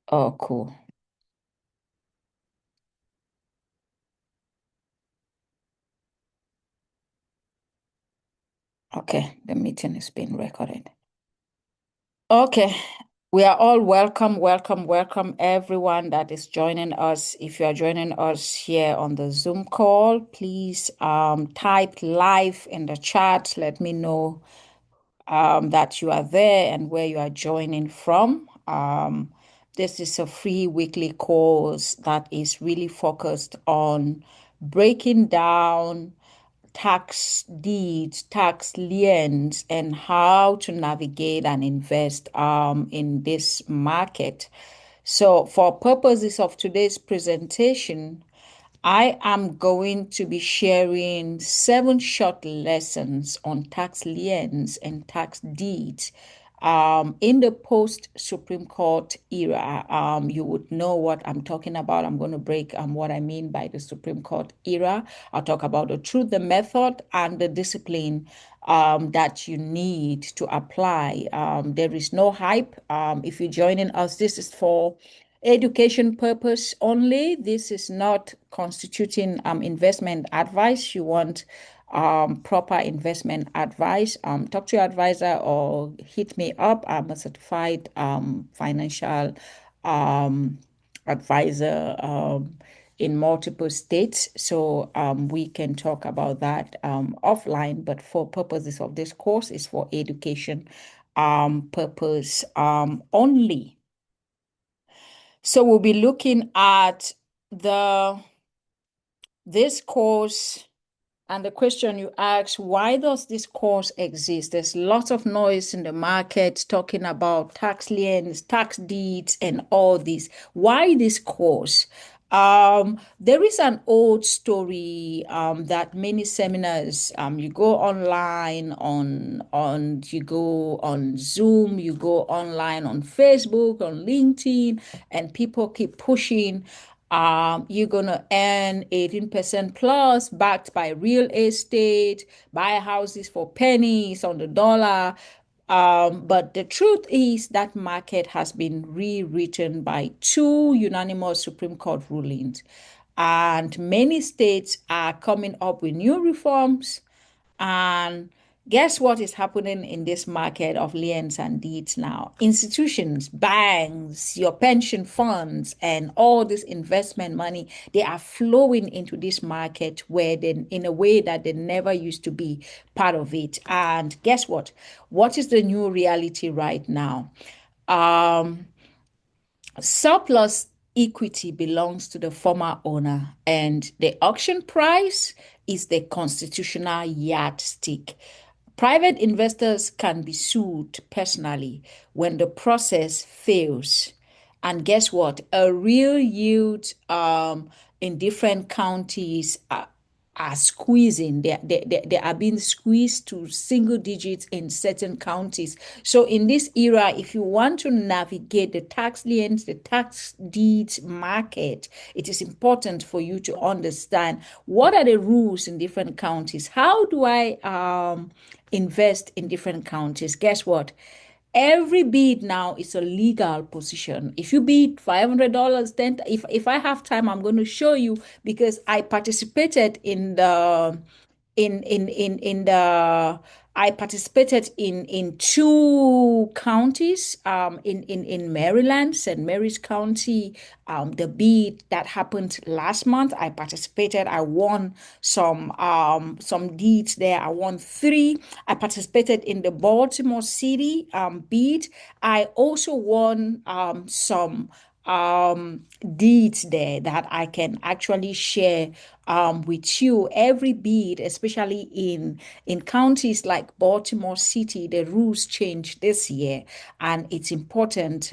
Oh, cool. Okay, the meeting is being recorded. Okay, we are all welcome, welcome, welcome, everyone that is joining us. If you are joining us here on the Zoom call, please type live in the chat. Let me know that you are there and where you are joining from. This is a free weekly course that is really focused on breaking down tax deeds, tax liens, and how to navigate and invest in this market. So, for purposes of today's presentation, I am going to be sharing 7 short lessons on tax liens and tax deeds. In the post-Supreme Court era, you would know what I'm talking about. I'm going to break what I mean by the Supreme Court era. I'll talk about the truth, the method, and the discipline that you need to apply. There is no hype. If you're joining us, this is for education purpose only. This is not constituting investment advice. You want proper investment advice, talk to your advisor or hit me up. I'm a certified financial um, advisor in multiple states. So we can talk about that offline, but for purposes of this course, is for education purpose only. So we'll be looking at the this course and the question you asked, why does this course exist? There's lots of noise in the market talking about tax liens, tax deeds, and all this. Why this course? There is an old story that many seminars, you go online you go on Zoom, you go online on Facebook, on LinkedIn, and people keep pushing you're going to earn 18% plus backed by real estate, buy houses for pennies on the dollar. But the truth is that market has been rewritten by 2 unanimous Supreme Court rulings. And many states are coming up with new reforms and guess what is happening in this market of liens and deeds now? Institutions, banks, your pension funds, and all this investment money, they are flowing into this market where they, in a way that they never used to be part of it. And guess what? What is the new reality right now? Um, Surplus equity belongs to the former owner, and the auction price is the constitutional yardstick. Private investors can be sued personally when the process fails. And guess what? A real yield in different counties are squeezing. They are being squeezed to single digits in certain counties. So in this era, if you want to navigate the tax liens, the tax deeds market, it is important for you to understand what are the rules in different counties. How do I invest in different counties? Guess what? Every bid now is a legal position. If you bid $500, then if I have time, I'm going to show you because I participated in the in the I participated in 2 counties in Maryland, St. Mary's County. The bid that happened last month, I participated. I won some deeds there. I won 3. I participated in the Baltimore City bid. I also won some deeds there that I can actually share with you. Every bid, especially in counties like Baltimore City, the rules changed this year, and it's important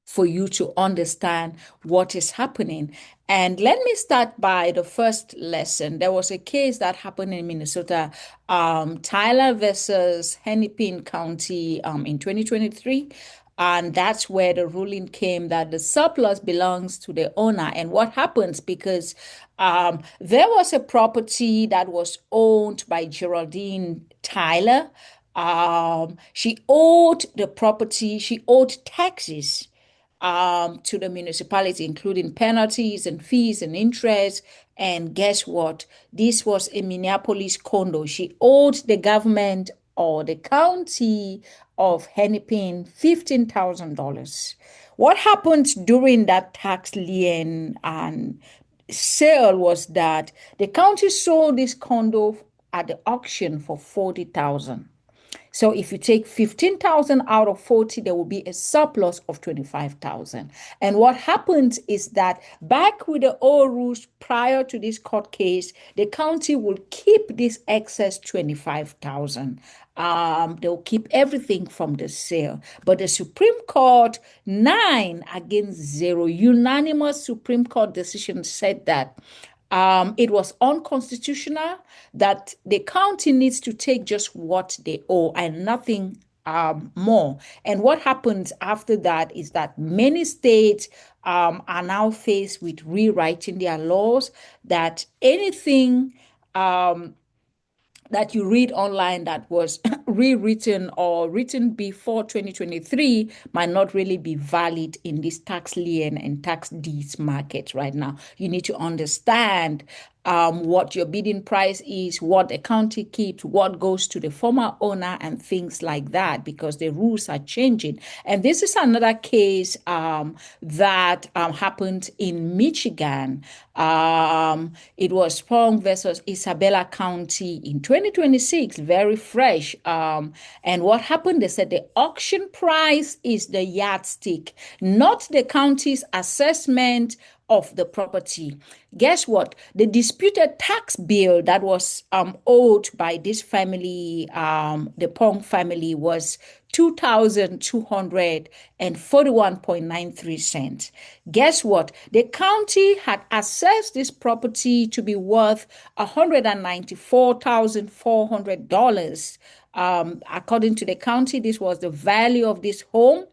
for you to understand what is happening. And let me start by the first lesson. There was a case that happened in Minnesota, Tyler versus Hennepin County in 2023. And that's where the ruling came that the surplus belongs to the owner. And what happens because there was a property that was owned by Geraldine Tyler. She owed the property, she owed taxes to the municipality, including penalties and fees and interest. And guess what? This was a Minneapolis condo. She owed the government or the county of Hennepin $15,000. What happened during that tax lien and sale was that the county sold this condo at the auction for 40,000. So if you take 15,000 out of 40, there will be a surplus of 25,000. And what happens is that back with the old rules prior to this court case, the county will keep this excess 25,000. They'll keep everything from the sale. But the Supreme Court, 9-0, unanimous Supreme Court decision said that it was unconstitutional, that the county needs to take just what they owe and nothing more. And what happens after that is that many states are now faced with rewriting their laws, that anything that you read online that was rewritten or written before 2023 might not really be valid in this tax lien and tax deeds market right now. You need to understand what your bidding price is, what the county keeps, what goes to the former owner, and things like that, because the rules are changing. And this is another case that happened in Michigan. It was Pong versus Isabella County in 2026, very fresh. And what happened? They said the auction price is the yardstick, not the county's assessment of the property. Guess what? The disputed tax bill that was owed by this family, the Pong family, was 2,241.93 cents. Guess what? The county had assessed this property to be worth $194,400. According to the county, this was the value of this home.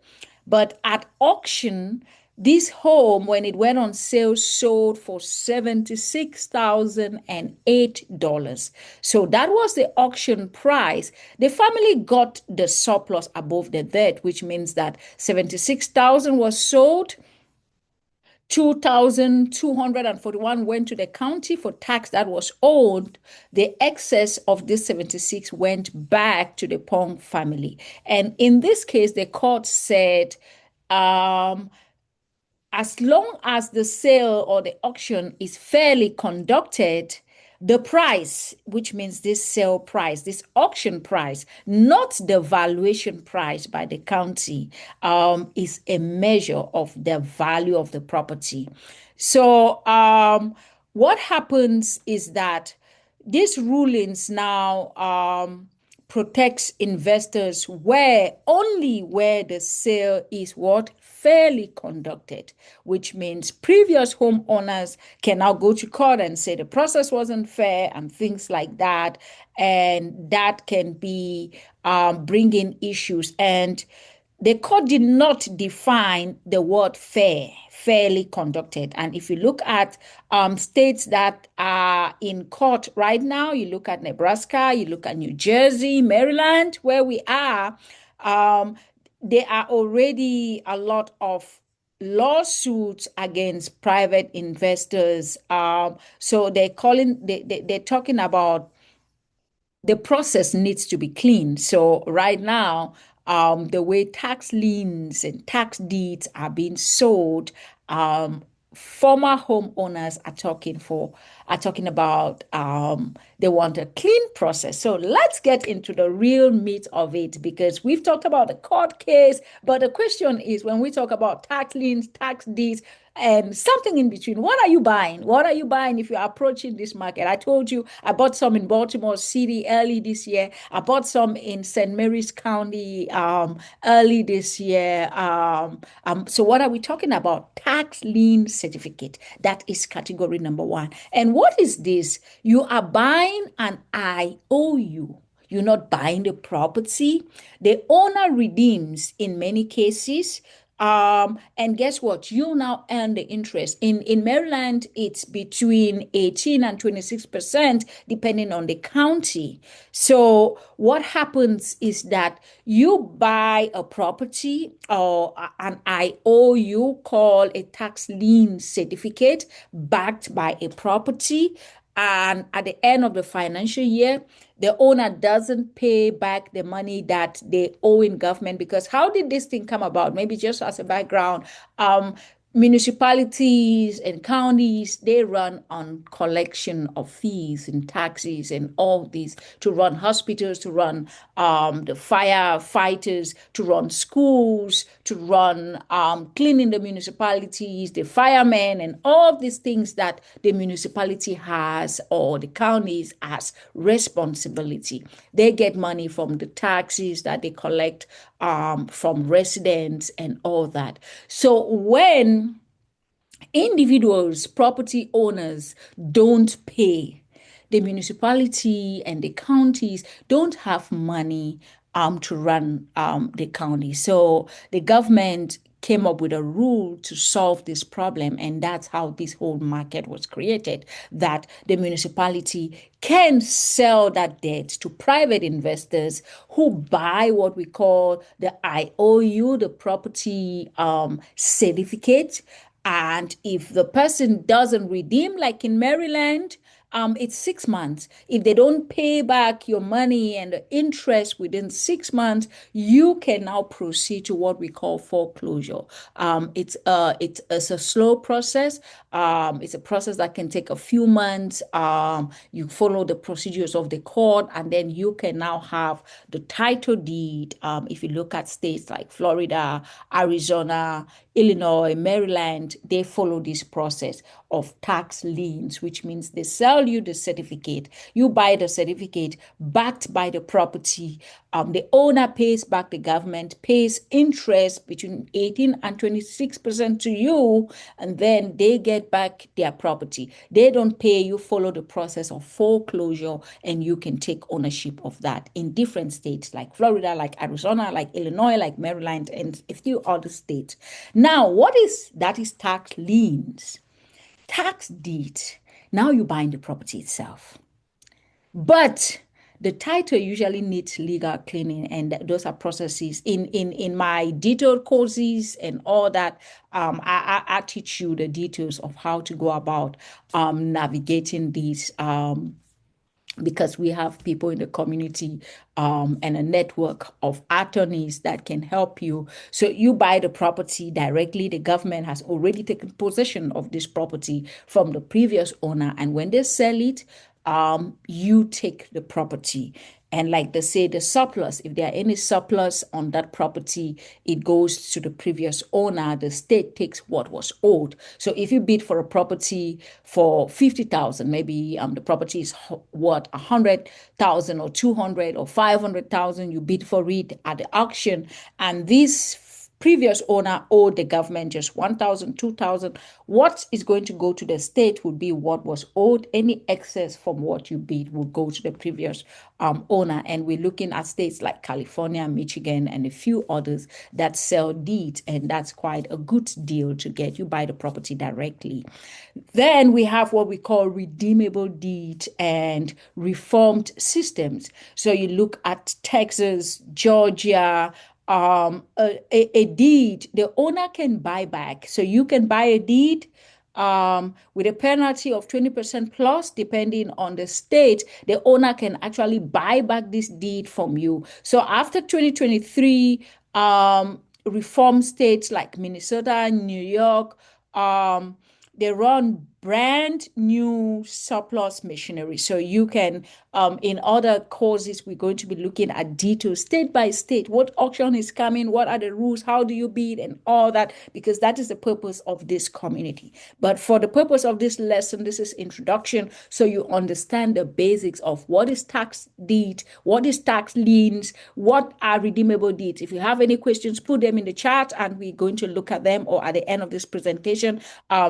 But at auction, this home, when it went on sale, sold for $76,008. So that was the auction price. The family got the surplus above the debt, which means that 76,000 was sold. 2,241 went to the county for tax that was owed. The excess of this 76 went back to the Pong family. And in this case, the court said, as long as the sale or the auction is fairly conducted, the price, which means this sale price, this auction price, not the valuation price by the county, is a measure of the value of the property. So what happens is that these rulings now protects investors only where the sale is what fairly conducted, which means previous homeowners can now go to court and say the process wasn't fair and things like that, and that can be bringing issues. And the court did not define the word fairly conducted. And if you look at states that are in court right now, you look at Nebraska, you look at New Jersey, Maryland, where we are, there are already a lot of lawsuits against private investors. So they're talking about the process needs to be clean. So right now, the way tax liens and tax deeds are being sold, former homeowners are talking about they want a clean process. So let's get into the real meat of it, because we've talked about the court case, but the question is, when we talk about tax liens, tax deeds, and something in between, what are you buying? What are you buying if you're approaching this market? I told you I bought some in Baltimore City early this year. I bought some in St. Mary's County early this year. So what are we talking about? Tax lien certificate. That is category number one. And what is this? You are buying an IOU. You're not buying the property. The owner redeems in many cases. And guess what? You now earn the interest. In Maryland, it's between 18 and 26%, depending on the county. So what happens is that you buy a property or an IOU called a tax lien certificate backed by a property. And at the end of the financial year, the owner doesn't pay back the money that they owe in government. Because how did this thing come about? Maybe just as a background, municipalities and counties, they run on collection of fees and taxes and all these to run hospitals, to run the firefighters, to run schools, to run cleaning the municipalities, the firemen, and all these things that the municipality has or the counties has responsibility. They get money from the taxes that they collect from residents and all that. So when individuals, property owners don't pay, the municipality and the counties don't have money to run the county. So the government came up with a rule to solve this problem, and that's how this whole market was created, that the municipality can sell that debt to private investors who buy what we call the IOU, the property certificate. And if the person doesn't redeem, like in Maryland, it's 6 months. If they don't pay back your money and the interest within 6 months, you can now proceed to what we call foreclosure. It's a slow process. It's a process that can take a few months. You follow the procedures of the court, and then you can now have the title deed. If you look at states like Florida, Arizona, Illinois, Maryland, they follow this process of tax liens, which means they sell you the certificate. You buy the certificate backed by the property. The owner pays back the government, pays interest between 18 and 26% to you, and then they get back their property. They don't pay, you follow the process of foreclosure, and you can take ownership of that in different states like Florida, like Arizona, like Illinois, like Maryland, and a few other states. Now, that is tax liens. Tax deed. Now you're buying the property itself. But the title usually needs legal cleaning, and those are processes. In my detailed courses and all that, I teach you the details of how to go about navigating these because we have people in the community and a network of attorneys that can help you. So you buy the property directly. The government has already taken possession of this property from the previous owner. And when they sell it, you take the property. And like they say, the surplus, if there are any surplus on that property, it goes to the previous owner. The state takes what was owed. So if you bid for a property for 50,000, maybe the property is what, 100,000 or 200 or 500,000, you bid for it at the auction, and this previous owner owed the government just 1,000, 2,000. What is going to go to the state would be what was owed. Any excess from what you bid would go to the previous owner. And we're looking at states like California, Michigan, and a few others that sell deeds. And that's quite a good deal to get. You buy the property directly. Then we have what we call redeemable deed and reformed systems. So you look at Texas, Georgia, a deed, the owner can buy back. So you can buy a deed with a penalty of 20% plus, depending on the state. The owner can actually buy back this deed from you. So after 2023, reform states like Minnesota, New York, they run brand new surplus machinery. So you can, in other courses, we're going to be looking at details state by state. What auction is coming? What are the rules? How do you bid? And all that, because that is the purpose of this community. But for the purpose of this lesson, this is introduction. So you understand the basics of what is tax deed, what is tax liens, what are redeemable deeds. If you have any questions, put them in the chat and we're going to look at them, or at the end of this presentation,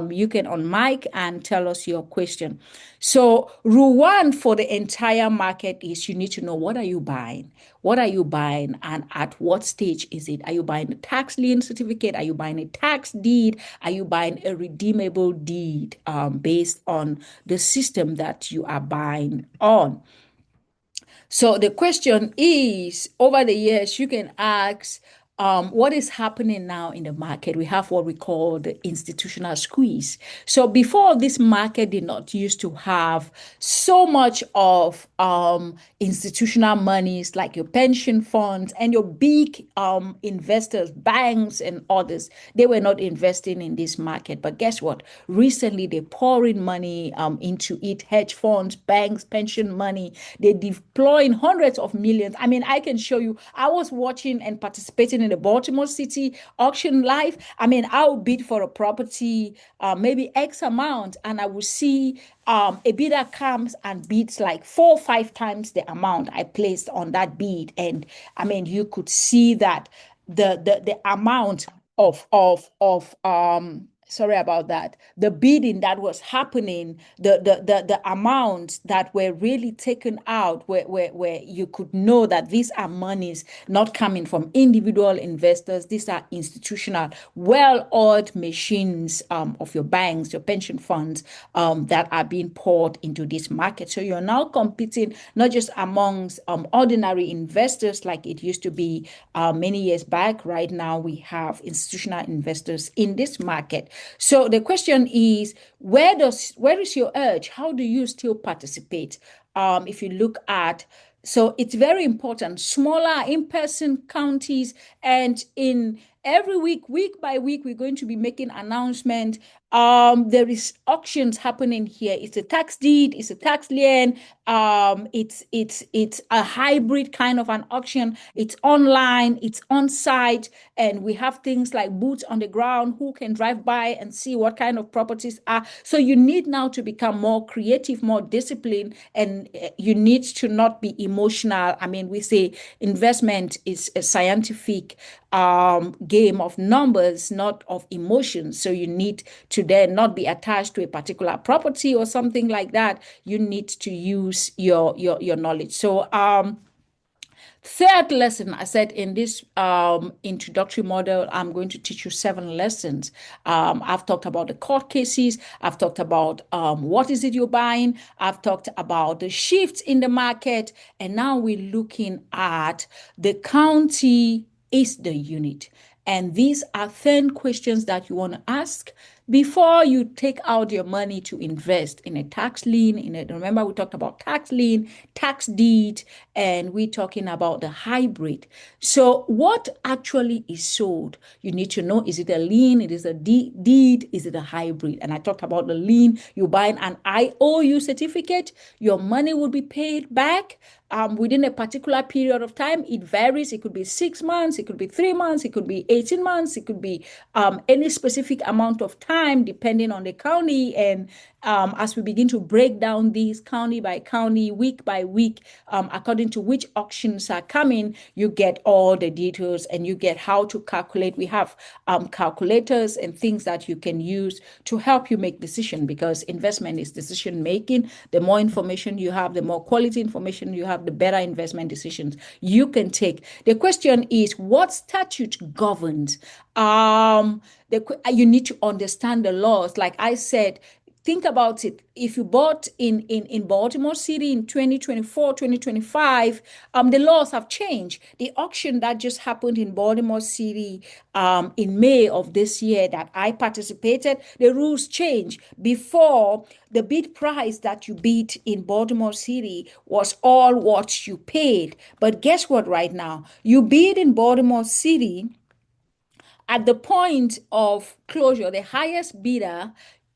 you can on mic and tell us your question. So rule one for the entire market is you need to know, what are you buying? What are you buying, and at what stage is it? Are you buying a tax lien certificate? Are you buying a tax deed? Are you buying a redeemable deed based on the system that you are buying on? So the question is, over the years, you can ask, what is happening now in the market? We have what we call the institutional squeeze. So before, this market did not used to have so much of institutional monies like your pension funds and your big investors, banks and others. They were not investing in this market. But guess what? Recently, they're pouring money into it, hedge funds, banks, pension money. They deploying hundreds of millions. I mean, I can show you, I was watching and participating in the Baltimore City auction live. I mean, I'll bid for a property, maybe X amount, and I will see a bidder comes and bids like 4 or 5 times the amount I placed on that bid. And I mean, you could see that the amount of sorry about that, the bidding that was happening, the amounts that were really taken out, where you could know that these are monies not coming from individual investors. These are institutional, well-oiled machines of your banks, your pension funds, that are being poured into this market. So you're now competing not just amongst ordinary investors like it used to be many years back. Right now, we have institutional investors in this market. So the question is, where is your edge? How do you still participate? If you look at, so it's very important, smaller in-person counties, and in every week, week by week, we're going to be making announcement. There is auctions happening here. It's a tax deed, it's a tax lien, it's a hybrid kind of an auction. It's online, it's on site, and we have things like boots on the ground who can drive by and see what kind of properties are. So you need now to become more creative, more disciplined, and you need to not be emotional. I mean, we say investment is a scientific game of numbers, not of emotions. So you need to then not be attached to a particular property or something like that. You need to use your knowledge. So third lesson, I said in this introductory model, I'm going to teach you 7 lessons. I've talked about the court cases. I've talked about what is it you're buying. I've talked about the shifts in the market. And now we're looking at the county is the unit. And these are 10 questions that you want to ask before you take out your money to invest in a tax lien. Remember, we talked about tax lien, tax deed, and we're talking about the hybrid. So what actually is sold? You need to know, is it a lien? It is a deed? Is it a hybrid? And I talked about the lien. You're buying an IOU certificate. Your money will be paid back within a particular period of time. It varies. It could be 6 months, it could be 3 months, it could be 18 months, it could be any specific amount of time depending on the county. And as we begin to break down these county by county, week by week, according to which auctions are coming, you get all the details and you get how to calculate. We have calculators and things that you can use to help you make decision, because investment is decision making. The more information you have, the more quality information you have, the better investment decisions you can take. The question is, what statute governs? You need to understand the laws. Like I said, think about it. If you bought in Baltimore City in 2024, 2025, the laws have changed. The auction that just happened in Baltimore City in May of this year that I participated, the rules changed. Before, the bid price that you bid in Baltimore City was all what you paid. But guess what right now? You bid in Baltimore City, at the point of closure, the highest bidder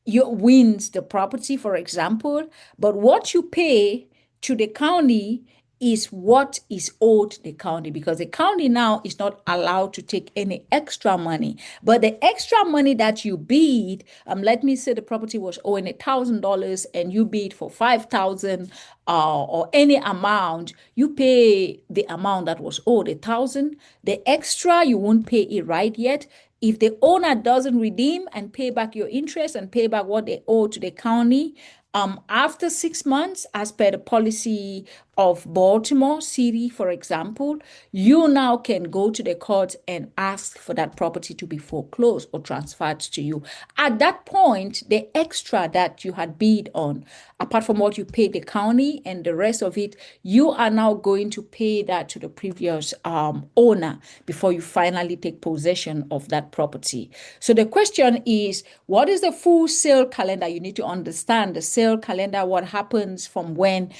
wins the property, for example, but what you pay to the county is what is owed the county, because the county now is not allowed to take any extra money. But the extra money that you bid, let me say the property was owing $1,000 and you bid for 5,000 or any amount, you pay the amount that was owed, 1,000. The extra, you won't pay it right yet. If the owner doesn't redeem and pay back your interest and pay back what they owe to the county, after 6 months, as per the policy of Baltimore City, for example, you now can go to the court and ask for that property to be foreclosed or transferred to you. At that point, the extra that you had bid on, apart from what you paid the county and the rest of it, you are now going to pay that to the previous owner before you finally take possession of that property. So the question is, what is the full sale calendar? You need to understand the sale calendar, what happens from when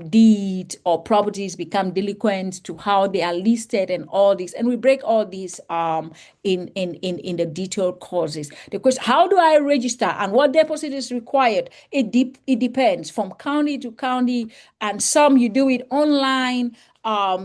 deed or properties become delinquent to how they are listed and all this. And we break all these in the detailed courses. The question, how do I register and what deposit is required? It depends from county to county, and some you do it online.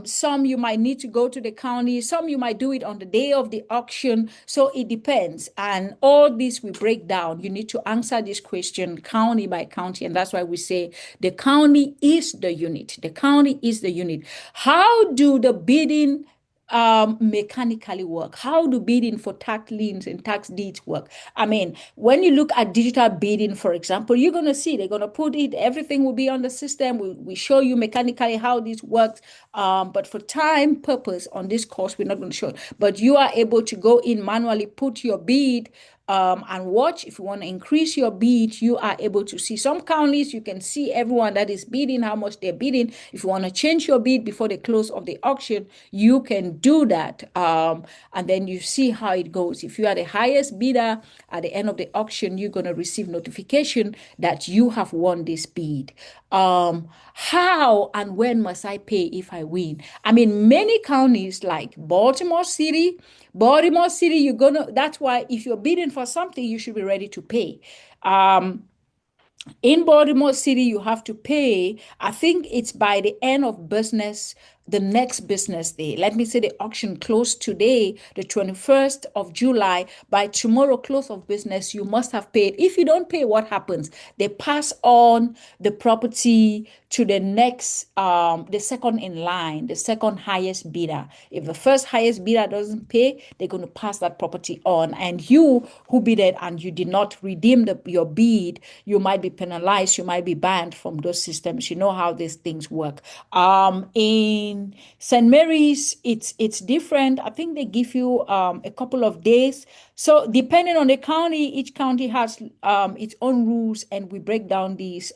Some you might need to go to the county, some you might do it on the day of the auction. So it depends. And all this we break down. You need to answer this question county by county. And that's why we say the county is the unit. The county is the unit. How do the bidding mechanically work? How do bidding for tax liens and tax deeds work? I mean, when you look at digital bidding, for example, you're going to see they're going to put it, everything will be on the system. We show you mechanically how this works. But for time purpose on this course, we're not going to show it. But you are able to go in manually, put your bid, and watch. If you want to increase your bid, you are able to see some counties. You can see everyone that is bidding, how much they're bidding. If you want to change your bid before the close of the auction, you can do that. And then you see how it goes. If you are the highest bidder at the end of the auction, you're going to receive notification that you have won this bid. How and when must I pay if I win? I mean, many counties like Baltimore City, that's why if you're bidding for something, you should be ready to pay. In Baltimore City, you have to pay, I think it's by the end of business, the next business day. Let me say the auction closed today, the 21st of July. By tomorrow, close of business, you must have paid. If you don't pay, what happens? They pass on the property to the next, the second in line, the second highest bidder. If the first highest bidder doesn't pay, they're going to pass that property on. And you who bidded and you did not redeem your bid, you might be penalized, you might be banned from those systems. You know how these things work. In St. Mary's, it's different. I think they give you a couple of days. So depending on the county, each county has its own rules, and we break down these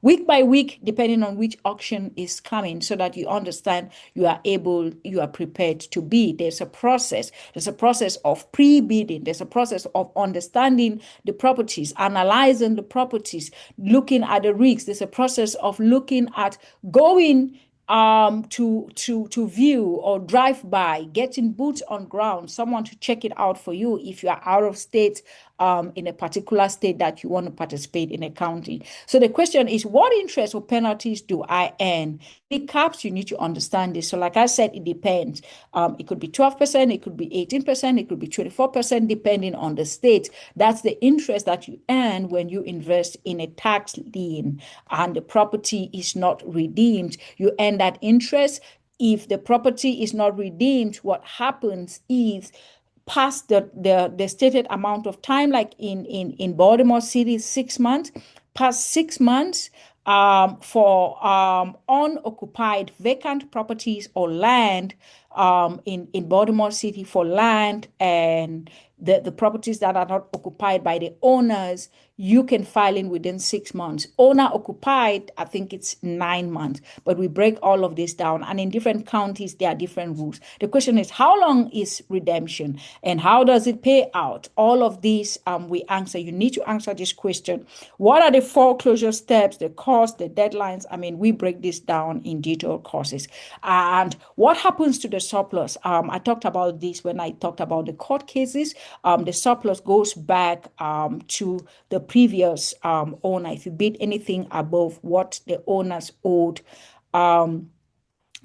week by week, depending on which auction is coming, so that you understand you are prepared to bid. There's a process. There's a process of pre-bidding. There's a process of understanding the properties, analyzing the properties, looking at the risks. There's a process of looking at going to view or drive by, getting boots on ground, someone to check it out for you if you are out of state, in a particular state that you want to participate in a county. So the question is, what interest or penalties do I earn? The caps, you need to understand this. So like I said, it depends. It could be 12%, it could be 18%, it could be 24%, depending on the state. That's the interest that you earn when you invest in a tax lien and the property is not redeemed. You earn that interest. If the property is not redeemed, what happens is, past the stated amount of time, like in Baltimore City, 6 months, past 6 months, for unoccupied vacant properties or land, in Baltimore City, for land and the properties that are not occupied by the owners, you can file in within 6 months. Owner occupied, I think it's 9 months, but we break all of this down. And in different counties, there are different rules. The question is, how long is redemption and how does it pay out? All of these we answer. You need to answer this question. What are the foreclosure steps, the cost, the deadlines? I mean, we break this down in detailed courses. And what happens to the surplus. I talked about this when I talked about the court cases. The surplus goes back to the previous owner. If you bid anything above what the owners owed, um,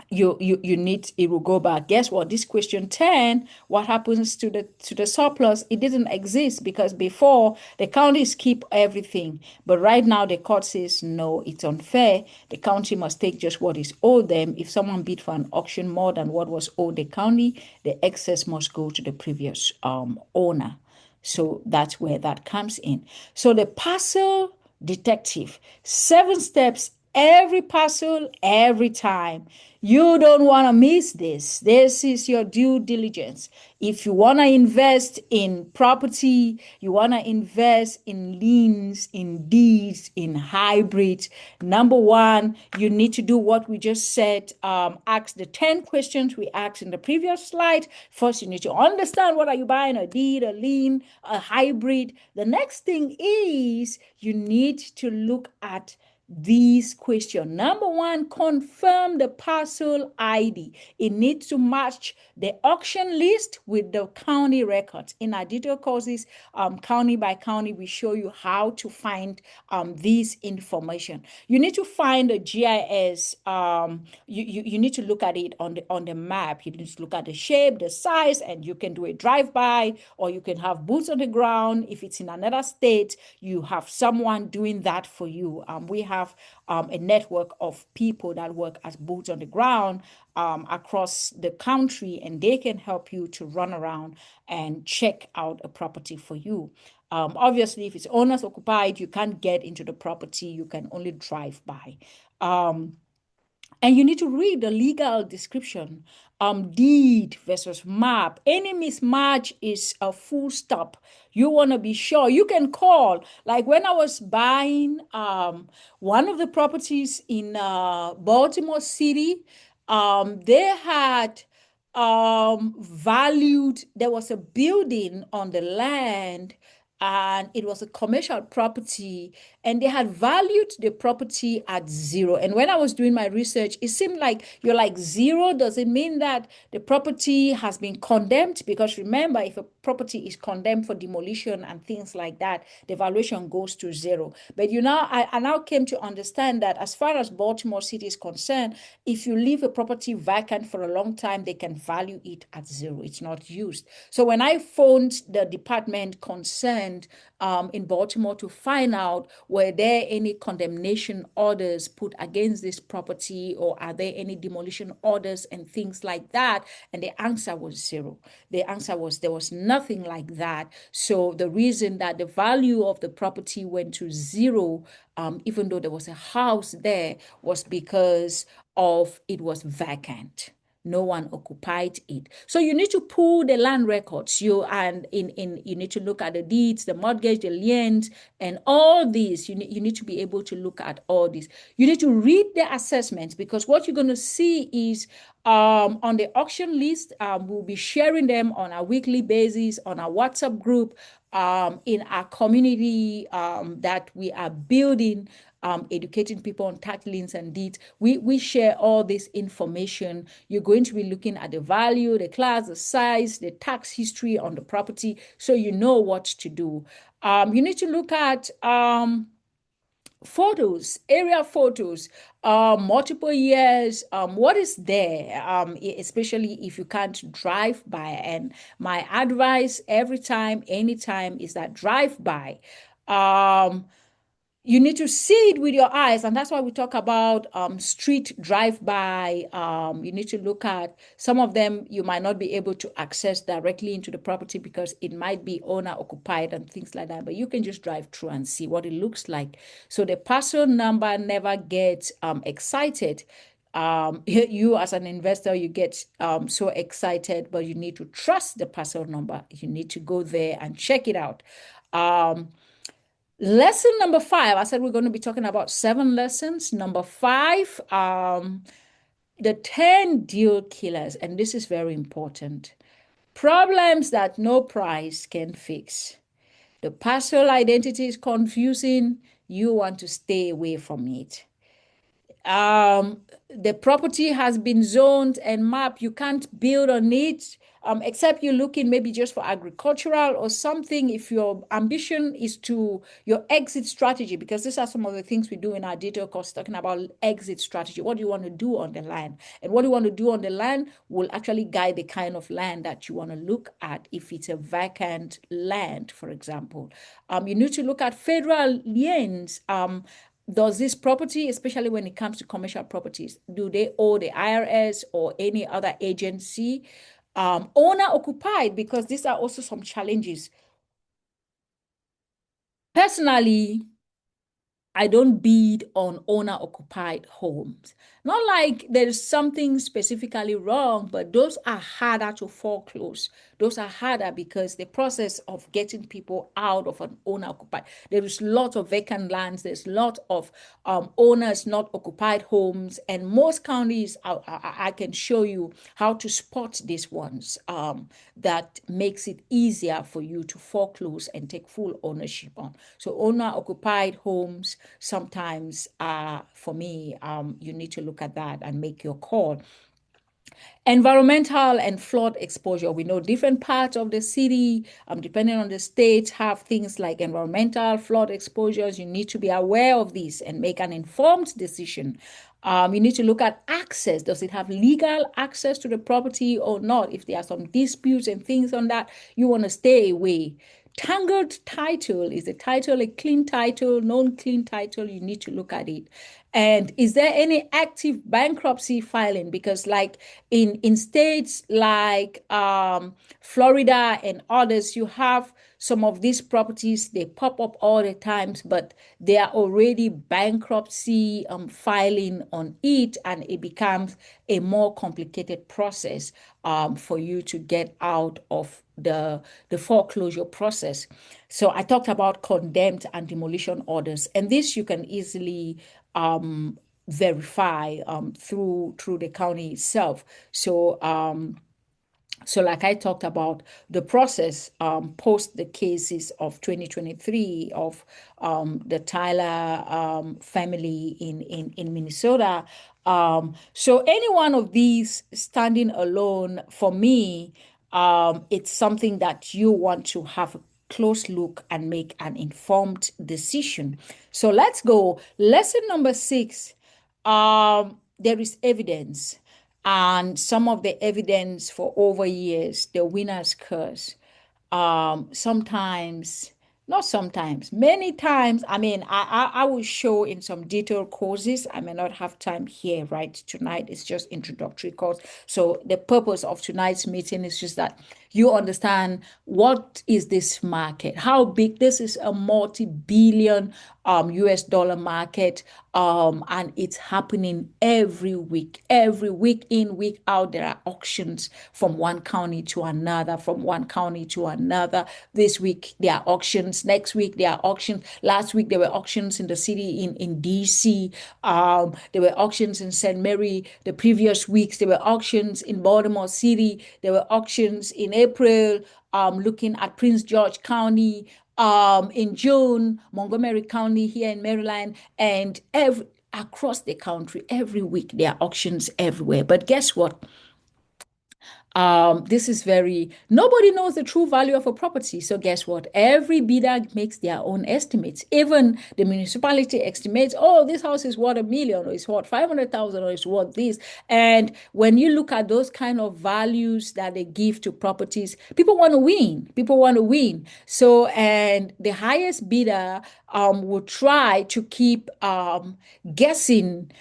you need it will go back. Guess what? This question 10, what happens to the surplus? It didn't exist because before the counties keep everything, but right now the court says no, it's unfair. The county must take just what is owed them. If someone bid for an auction more than what was owed the county, the excess must go to the previous owner. So that's where that comes in. So the parcel detective, 7 steps, every parcel, every time. You don't want to miss this. This is your due diligence. If you want to invest in property, you want to invest in liens, in deeds, in hybrids, number one, you need to do what we just said. Ask the 10 questions we asked in the previous slide. First, you need to understand what are you buying, a deed, a lien, a hybrid. The next thing is you need to look at these questions. Number one, confirm the parcel ID. It needs to match the auction list with the county records. In our detailed courses, county by county, we show you how to find this information. You need to find a GIS. You need to look at it on the map. You need to look at the shape, the size, and you can do a drive-by, or you can have boots on the ground. If it's in another state, you have someone doing that for you. We have a network of people that work as boots on the ground across the country, and they can help you to run around and check out a property for you. Obviously, if it's owners occupied, you can't get into the property. You can only drive by. And you need to read the legal description. Deed versus map. Any mismatch is a full stop. You want to be sure. You can call. Like when I was buying one of the properties in Baltimore City, they had valued, there was a building on the land, and it was a commercial property, and they had valued the property at zero. And when I was doing my research, it seemed like you're like, zero, does it mean that the property has been condemned? Because remember, if a property is condemned for demolition and things like that, the valuation goes to zero. But I now came to understand that as far as Baltimore City is concerned, if you leave a property vacant for a long time, they can value it at zero. It's not used. So when I phoned the department concerned in Baltimore to find out, were there any condemnation orders put against this property, or are there any demolition orders and things like that? And the answer was zero. The answer was there was nothing like that. So the reason that the value of the property went to zero, even though there was a house there, was because of it was vacant. No one occupied it. So you need to pull the land records. You need to look at the deeds, the mortgage, the liens, and all these. You need to be able to look at all these. You need to read the assessments, because what you're going to see is on the auction list, we'll be sharing them on a weekly basis on our WhatsApp group, in our community that we are building, educating people on tax liens and deeds. We share all this information. You're going to be looking at the value, the class, the size, the tax history on the property, so you know what to do. You need to look at photos, area photos, multiple years, what is there, especially if you can't drive by. And my advice every time, anytime, is that drive by. You need to see it with your eyes, and that's why we talk about street drive-by. You need to look at some of them. You might not be able to access directly into the property because it might be owner occupied and things like that, but you can just drive through and see what it looks like. So the parcel number never gets excited. You as an investor, you get so excited, but you need to trust the parcel number. You need to go there and check it out. Lesson number 5, I said we're going to be talking about 7 lessons. Number 5, the 10 deal killers, and this is very important. Problems that no price can fix. The parcel identity is confusing. You want to stay away from it. Um, the property has been zoned and mapped. You can't build on it, except you're looking maybe just for agricultural or something. If your ambition is to your exit strategy, because these are some of the things we do in our detail course, talking about exit strategy. What do you want to do on the land? And what you want to do on the land will actually guide the kind of land that you want to look at. If it's a vacant land, for example, you need to look at federal liens. Does this property, especially when it comes to commercial properties, do they owe the IRS or any other agency? Owner occupied, because these are also some challenges. Personally, I don't bid on owner occupied homes. Not like there's something specifically wrong, but those are harder to foreclose. Those are harder because the process of getting people out of an owner occupied, there is lots of vacant lands, there's a lot of owners not occupied homes, and most counties, I can show you how to spot these ones. That makes it easier for you to foreclose and take full ownership on. So owner occupied homes sometimes, for me, you need to look at that and make your call. Environmental and flood exposure. We know different parts of the city, depending on the state, have things like environmental flood exposures. You need to be aware of this and make an informed decision. You need to look at access. Does it have legal access to the property or not? If there are some disputes and things on that, you want to stay away. Tangled title. Is the title a clean title, non-clean title? You need to look at it. And is there any active bankruptcy filing? Because like in states like Florida and others, you have some of these properties, they pop up all the times, but they are already bankruptcy filing on it, and it becomes a more complicated process for you to get out of the foreclosure process. So I talked about condemned and demolition orders, and this you can easily verify through the county itself. So like I talked about the process post the cases of 2023 of the Tyler family in Minnesota. So any one of these standing alone, for me, it's something that you want to have a close look and make an informed decision. So let's go. Lesson number 6. There is evidence, and some of the evidence for over years, the winner's curse. Sometimes, not sometimes, many times. I mean, I will show in some detailed courses. I may not have time here right tonight. It's just introductory course. So the purpose of tonight's meeting is just that you understand what is this market, how big this is, a multi-billion US dollar market, and it's happening every week in, week out. There are auctions from one county to another, from one county to another. This week there are auctions. Next week there are auctions. Last week there were auctions in the city in DC. There were auctions in St. Mary. The previous weeks there were auctions in Baltimore City. There were auctions in April, looking at Prince George County, in June, Montgomery County here in Maryland, and across the country, every week there are auctions everywhere. But guess what? This is nobody knows the true value of a property. So guess what? Every bidder makes their own estimates. Even the municipality estimates, oh, this house is worth 1 million, or it's worth 500,000, or it's worth this. And when you look at those kind of values that they give to properties, people want to win. People want to win. So, and the highest bidder will try to keep guessing,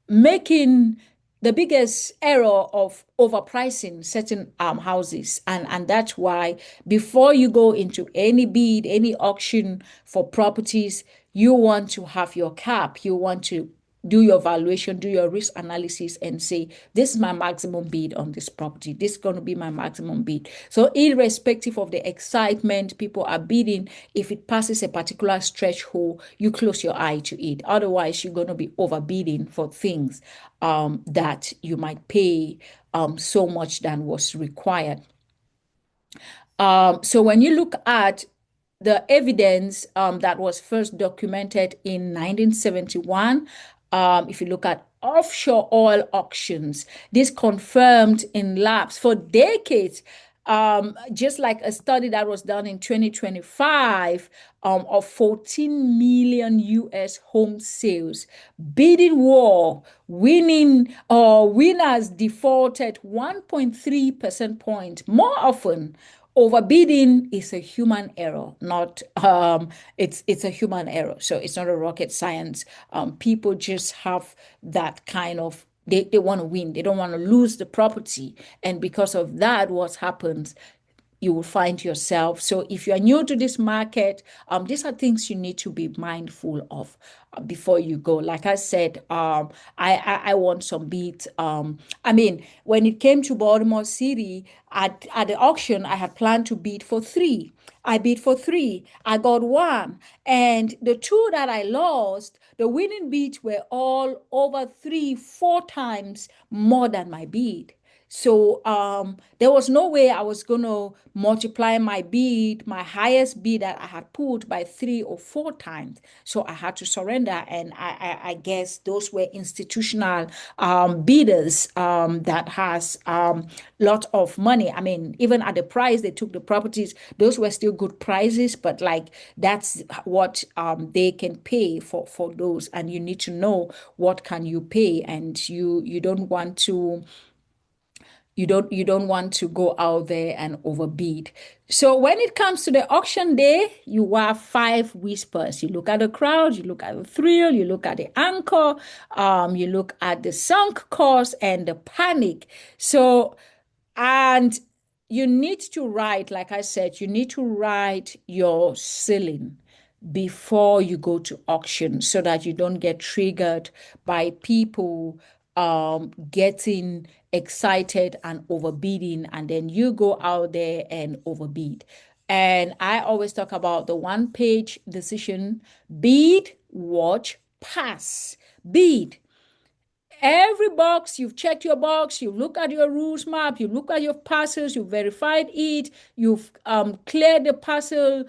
making the biggest error of overpricing certain houses. And that's why before you go into any bid, any auction for properties, you want to have your cap. You want to do your valuation, do your risk analysis, and say, this is my maximum bid on this property. This is going to be my maximum bid. So irrespective of the excitement people are bidding, if it passes a particular threshold, you close your eye to it. Otherwise, you're going to be overbidding for things that you might pay so much than was required. So when you look at the evidence that was first documented in 1971, If you look at offshore oil auctions, this confirmed in labs for decades. Just like a study that was done in 2025 of 14 million US home sales, bidding war, winning or winners defaulted 1.3 percent point more often. Overbidding is a human error, not it's a human error. So it's not a rocket science. People just have that kind of they want to win. They don't want to lose the property. And because of that, what happens? You will find yourself. So if you are new to this market, these are things you need to be mindful of before you go. Like I said, I want some beat. I mean, when it came to Baltimore City at the auction, I had planned to bid for three. I bid for three. I got one. And the two that I lost, the winning bids were all over three, four times more than my bid. So there was no way I was going to multiply my bid, my highest bid that I had put by three or four times. So I had to surrender. And I guess those were institutional bidders that has lot of money. I mean, even at the price they took the properties, those were still good prices, but like that's what they can pay for those. And you need to know what can you pay, and you don't want to want to go out there and overbid. So when it comes to the auction day, you have five whispers. You look at the crowd, you look at the thrill, you look at the anchor, you look at the sunk cost and the panic. So and you need to write, like I said, you need to write your ceiling before you go to auction so that you don't get triggered by people getting excited and overbidding, and then you go out there and overbid. And I always talk about the one page decision: bid, watch, pass. Bid. Every box, you've checked your box, you've looked at your rules map, you look at your parcels, you've verified it, you've cleared the parcel,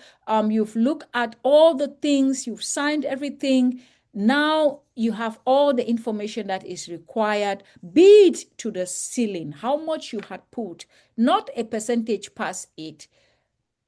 you've looked at all the things, you've signed everything. Now you have all the information that is required. Bid to the ceiling, how much you had put, not a percentage past it.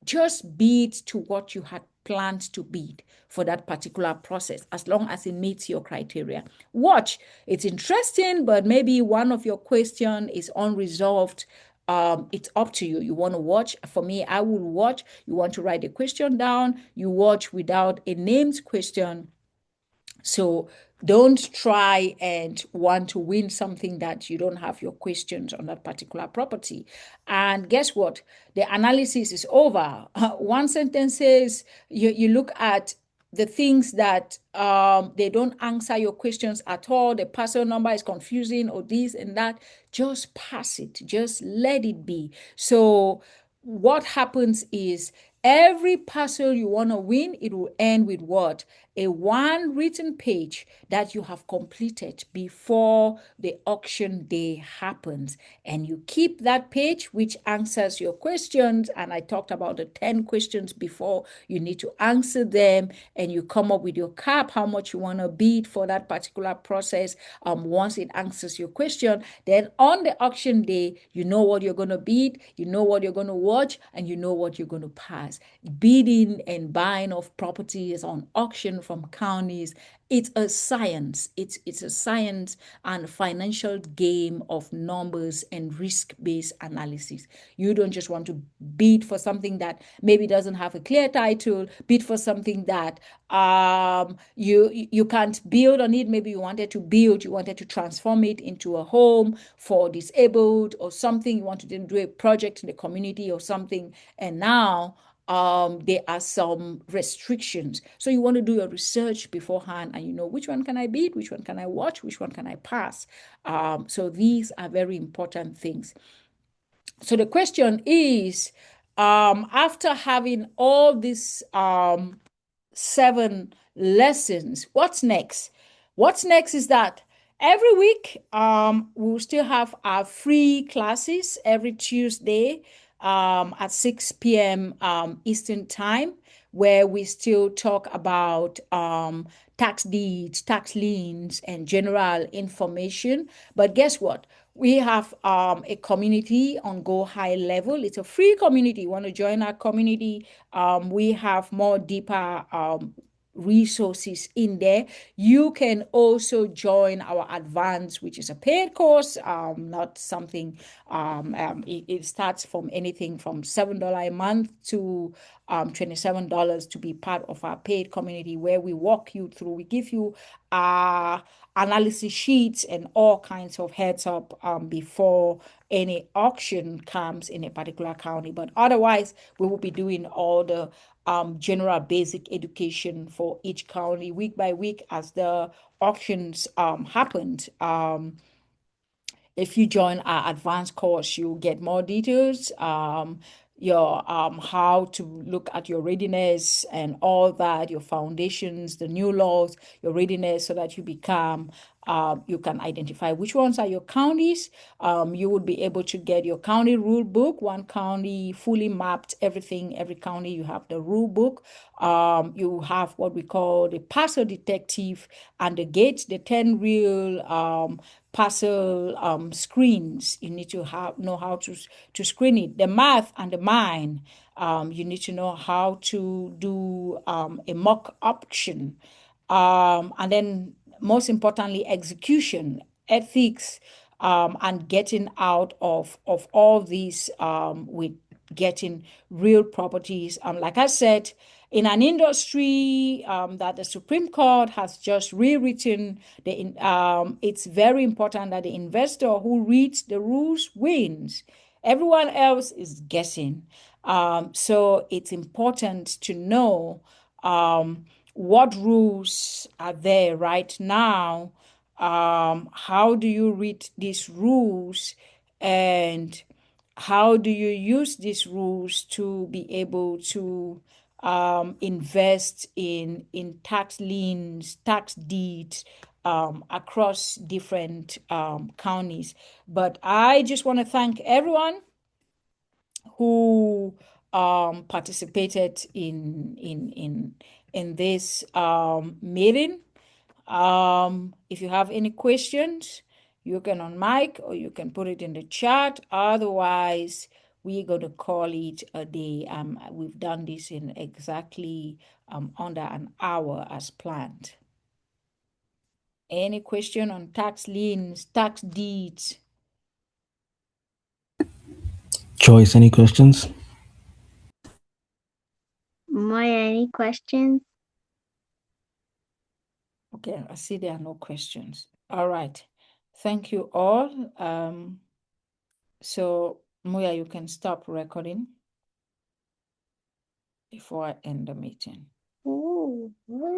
Just bid to what you had planned to bid for that particular process, as long as it meets your criteria. Watch, it's interesting, but maybe one of your question is unresolved. It's up to you. You want to watch. For me, I will watch. You want to write the question down, you watch without a named question. So don't try and want to win something that you don't have your questions on that particular property. And guess what? The analysis is over. One sentence says you look at the things that they don't answer your questions at all. The parcel number is confusing or this and that. Just pass it. Just let it be. So what happens is every parcel you want to win, it will end with what? A one written page that you have completed before the auction day happens. And you keep that page, which answers your questions. And I talked about the 10 questions before. You need to answer them, and you come up with your cap, how much you want to bid for that particular process. Once it answers your question, then on the auction day, you know what you're going to bid, you know what you're going to watch, and you know what you're going to pass. Bidding and buying of properties on auction from counties, it's a science. It's a science and financial game of numbers and risk-based analysis. You don't just want to bid for something that maybe doesn't have a clear title, bid for something that you can't build on it. Maybe you wanted to build, you wanted to transform it into a home for disabled or something. You wanted to do a project in the community or something, and now there are some restrictions. So you want to do your research beforehand, and you know which one can I bid, which one can I watch, which one can I pass. So these are very important things. So the question is, after having all these 7 lessons, what's next? What's next is that every week we'll still have our free classes every Tuesday at 6 p.m. Eastern time. where we still talk about tax deeds, tax liens, and general information. But guess what? We have a community on Go High Level. It's a free community. You want to join our community? We have more deeper resources in there. You can also join our advance, which is a paid course, not something, it starts from anything from $7 a month to $27 to be part of our paid community, where we walk you through, we give you analysis sheets and all kinds of heads up before any auction comes in a particular county. But otherwise, we will be doing all the general basic education for each county week by week as the auctions happened. If you join our advanced course, you get more details, your how to look at your readiness and all that, your foundations, the new laws, your readiness, so that you become you can identify which ones are your counties. You would be able to get your county rule book, one county fully mapped, everything, every county, you have the rule book. You have what we call the parcel detective and the gate, the 10 real parcel screens. You need to know how to screen it. The math and the mine, you need to know how to do a mock auction. And then most importantly, execution, ethics, and getting out of all these with getting real properties. Like I said, in an industry that the Supreme Court has just rewritten, it's very important that the investor who reads the rules wins. Everyone else is guessing. So it's important to know what rules are there right now. How do you read these rules, and how do you use these rules to be able to invest in tax liens, tax deeds across different counties? But I just want to thank everyone who participated in this meeting. If you have any questions, you can on mic or you can put it in the chat. Otherwise, we're going to call it a day. We've done this in exactly under an hour as planned. Any question on tax liens, tax deeds? Joyce, any questions? Maya, any questions? Okay, I see there are no questions. All right. Thank you all. So, Moya, you can stop recording before I end the meeting. Ooh.